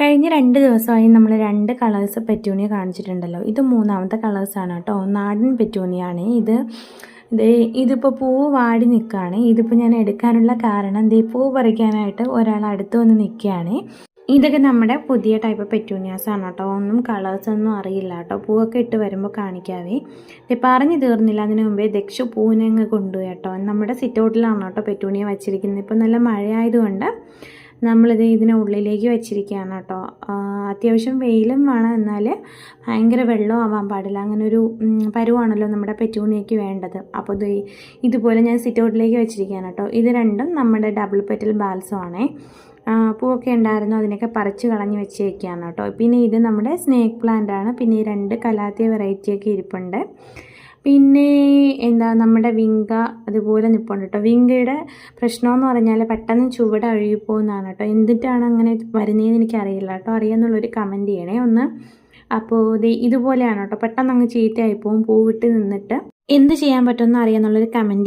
കഴിഞ്ഞ 2 ദിവസമായി നമ്മൾ 2 കളേഴ്സ് പെറ്റൂണിയ കാണിച്ചിട്ടുണ്ടല്ലോ. ഇത് മൂന്നാമത്തെ കളേഴ്സാണ് കേട്ടോ. നാടൻ പെറ്റൂണിയാണ് ഇത്. ഇതിപ്പോൾ പൂവ് വാടി നിൽക്കുകയാണ്. ഇതിപ്പോൾ ഞാൻ എടുക്കാനുള്ള കാരണം പൂ പറിക്കാനായിട്ട് ഒരാൾ അടുത്ത് വന്ന് നിൽക്കുകയാണ്. ഇതൊക്കെ നമ്മുടെ പുതിയ ടൈപ്പ് പെറ്റൂണിയാസാണ് കേട്ടോ. ഒന്നും കളേഴ്സൊന്നും അറിയില്ല കേട്ടോ. പൂവൊക്കെ ഇട്ട് വരുമ്പോൾ കാണിക്കാവേ. പറഞ്ഞു തീർന്നില്ല, അതിന് മുമ്പേ ദക്ഷു പൂവിനെ അങ്ങ് കൊണ്ടുപോയി കേട്ടോ. നമ്മുടെ സിറ്റൗട്ടിലാണ് കേട്ടോ പെറ്റൂണിയ വച്ചിരിക്കുന്നത്. ഇപ്പോൾ നല്ല മഴയായതുകൊണ്ട് നമ്മളിത് ഉള്ളിലേക്ക് വെച്ചിരിക്കുകയാണ് കേട്ടോ. അത്യാവശ്യം വെയിലും വേണം, എന്നാൽ ഭയങ്കര വെള്ളം ആവാൻ പാടില്ല. അങ്ങനെ ഒരു പരുവാണല്ലോ നമ്മുടെ പെറ്റൂണിയയ്ക്ക് വേണ്ടത്. അപ്പോൾ ഇതുപോലെ ഞാൻ സിറ്റൗട്ടിലേക്ക് വെച്ചിരിക്കുകയാണ് കേട്ടോ. ഇത് രണ്ടും നമ്മുടെ ഡബിൾ പെറ്റൽ ബാൽസമാണേ. പൂവൊക്കെ ഉണ്ടായിരുന്നു, അതിനൊക്കെ പറിച്ച് കളഞ്ഞ് വെച്ചേക്കാണ് കേട്ടോ. പിന്നെ ഇത് നമ്മുടെ സ്നേക്ക് പ്ലാന്റ് ആണ്. പിന്നെ ഈ 2 കലാത്തിയ വെറൈറ്റിയൊക്കെ ഇരിപ്പുണ്ട്. പിന്നെ നമ്മുടെ വിങ്ക അതുപോലെ നിൽപ്പുണ്ട് കേട്ടോ. വിങ്കയുടെ പ്രശ്നമെന്ന് പറഞ്ഞാൽ പെട്ടെന്ന് ചുവട് അഴുകിപ്പോകുന്നതാണ് കേട്ടോ. എന്തിട്ടാണ് അങ്ങനെ വരുന്നതെന്ന് എനിക്കറിയില്ല കേട്ടോ. അറിയാമെന്നുള്ളൊരു കമൻറ്റ് ചെയ്യണേ ഒന്ന്. അപ്പോൾ ഇതുപോലെയാണ് കേട്ടോ. പെട്ടെന്ന് അങ്ങ് ചീത്തയായിപ്പോവും പൂവിട്ട് നിന്നിട്ട്. എന്ത് ചെയ്യാൻ പറ്റുമെന്ന് അറിയാമെന്നുള്ളൊരു കമൻറ്റ് ചെയ്യണം.